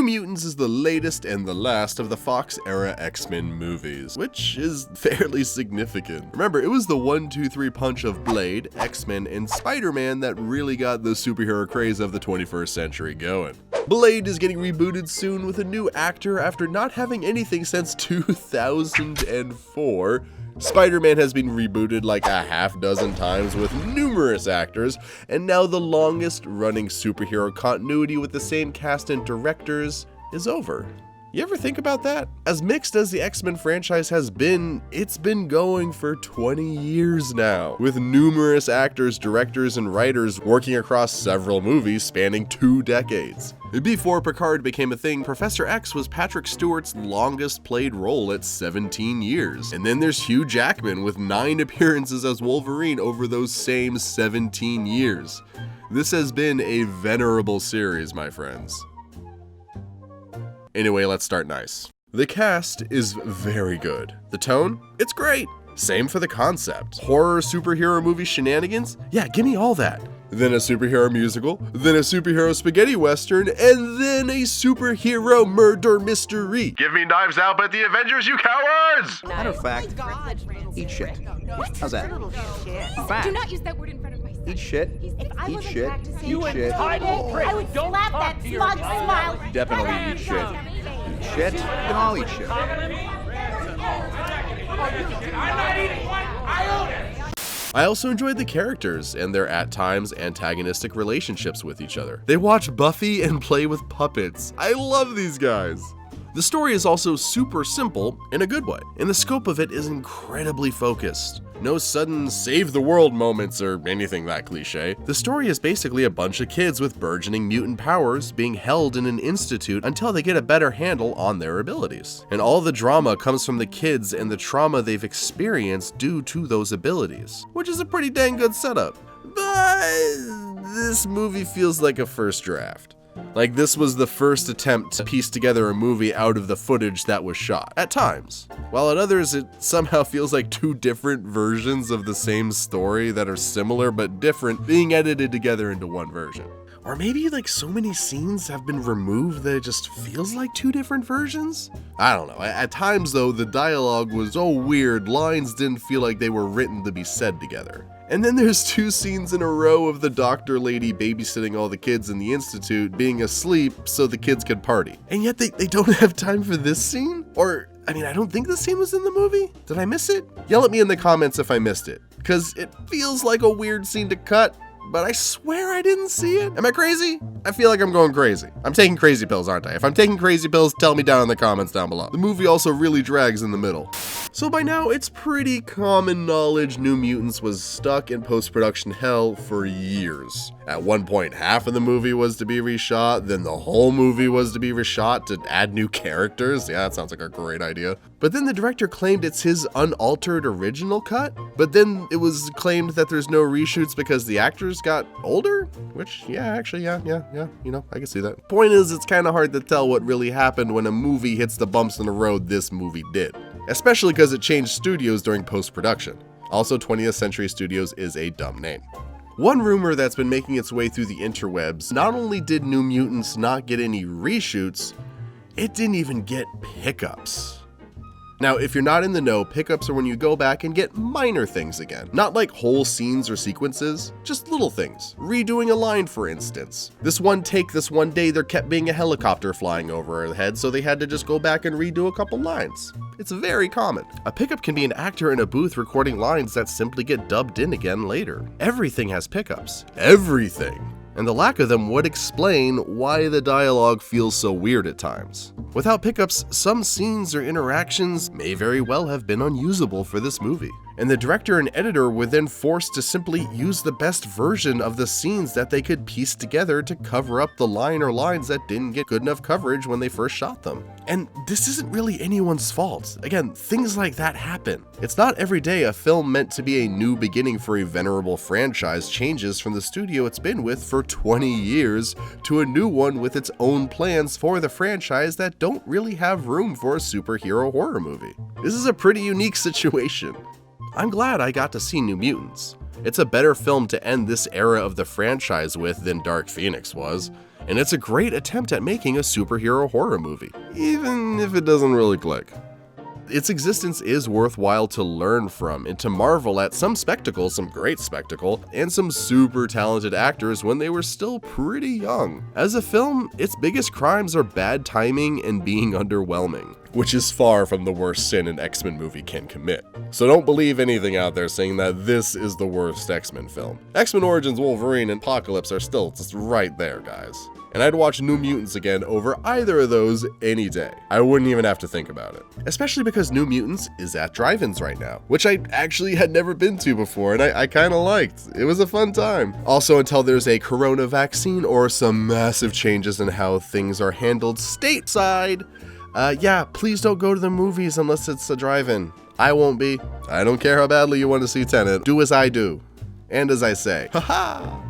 Mutants is the latest and the last of the Fox-era X-Men movies, which is fairly significant. Remember, it was the 1-2-3 punch of Blade, X-Men, and Spider-Man that really got the superhero craze of the 21st century going. Blade is getting rebooted soon with a new actor after not having anything since 2004. Spider-Man has been rebooted like a half dozen times with numerous actors, and now the longest running superhero continuity with the same cast and directors is over. You ever think about that? As mixed as the X-Men franchise has been, it's been going for 20 years now, with numerous actors, directors, and writers working across several movies spanning 2 decades. Before Picard became a thing, Professor X was Patrick Stewart's longest played role at 17 years. And then there's Hugh Jackman with 9 appearances as Wolverine over those same 17 years. This has been a venerable series, my friends. Anyway, let's start nice. The cast is very good. The tone? It's great. Same for the concept. Horror superhero movie shenanigans? Yeah, give me all that. Then a superhero musical, then a superhero spaghetti western, and then a superhero murder mystery. Give me Knives Out but the Avengers, you cowards! Matter of fact, eat shit. How's that? Fact. Do not use that word in front of my son. Eat shit. If I Eat wasn't shit. practicing, Eat shit. I would slap that smug smile. Definitely eat shit. Eat shit. You can all eat shit. I also enjoyed the characters and their at times antagonistic relationships with each other. They watch Buffy and play with puppets. I love these guys. The story is also super simple in a good way, and the scope of it is incredibly focused. No sudden save the world moments or anything that cliche. The story is basically a bunch of kids with burgeoning mutant powers being held in an institute until they get a better handle on their abilities. And all the drama comes from the kids and the trauma they've experienced due to those abilities, which is a pretty dang good setup. But this movie feels like a first draft. Like this was the first attempt to piece together a movie out of the footage that was shot, at times. While at others it somehow feels like 2 different versions of the same story that are similar but different being edited together into one version. Or maybe like so many scenes have been removed that it just feels like 2 different versions? I don't know. At times though, the dialogue was so weird, lines didn't feel like they were written to be said together. And then there's 2 scenes in a row of the doctor lady babysitting all the kids in the institute being asleep so the kids could party. And yet they don't have time for this scene? Or, I mean, I don't think this scene was in the movie. Did I miss it? Yell at me in the comments if I missed it, because it feels like a weird scene to cut, but I swear I didn't see it. Am I crazy? I feel like I'm going crazy. I'm taking crazy pills, aren't I? If I'm taking crazy pills, tell me down in the comments down below. The movie also really drags in the middle. So by now, it's pretty common knowledge New Mutants was stuck in post-production hell for years. At one point, half of the movie was to be reshot, then the whole movie was to be reshot to add new characters. Yeah, that sounds like a great idea. But then the director claimed it's his unaltered original cut, but then it was claimed that there's no reshoots because the actors got older, which, yeah, actually, yeah, you know, I can see that. Point is, it's kind of hard to tell what really happened when a movie hits the bumps in the road this movie did, especially because it changed studios during post-production. Also, 20th Century Studios is a dumb name. One rumor that's been making its way through the interwebs, not only did New Mutants not get any reshoots, it didn't even get pickups. Now, if you're not in the know, pickups are when you go back and get minor things again. Not like whole scenes or sequences, just little things. Redoing a line, for instance. This one take, this one day, there kept being a helicopter flying over our head, so they had to just go back and redo a couple lines. It's very common. A pickup can be an actor in a booth recording lines that simply get dubbed in again later. Everything has pickups. Everything. And the lack of them would explain why the dialogue feels so weird at times. Without pickups, some scenes or interactions may very well have been unusable for this movie. And the director and editor were then forced to simply use the best version of the scenes that they could piece together to cover up the line or lines that didn't get good enough coverage when they first shot them. And this isn't really anyone's fault. Again, things like that happen. It's not every day a film meant to be a new beginning for a venerable franchise changes from the studio it's been with for 20 years to a new one with its own plans for the franchise that don't really have room for a superhero horror movie. This is a pretty unique situation. I'm glad I got to see New Mutants. It's a better film to end this era of the franchise with than Dark Phoenix was. and it's a great attempt at making a superhero horror movie, even if it doesn't really click. Its existence is worthwhile to learn from and to marvel at some spectacle, some great spectacle, and some super talented actors when they were still pretty young. As a film, its biggest crimes are bad timing and being underwhelming, which is far from the worst sin an X-Men movie can commit. So don't believe anything out there saying that this is the worst X-Men film. X-Men Origins Wolverine and Apocalypse are still just right there, guys. And I'd watch New Mutants again over either of those any day. I wouldn't even have to think about it. Especially because New Mutants is at drive-ins right now, which I actually had never been to before, and I kinda liked. It was a fun time. Also, until there's a corona vaccine or some massive changes in how things are handled stateside, yeah, please don't go to the movies unless it's a drive-in. I won't be. I don't care how badly you want to see Tenet. Do as I do. And as I say. Haha!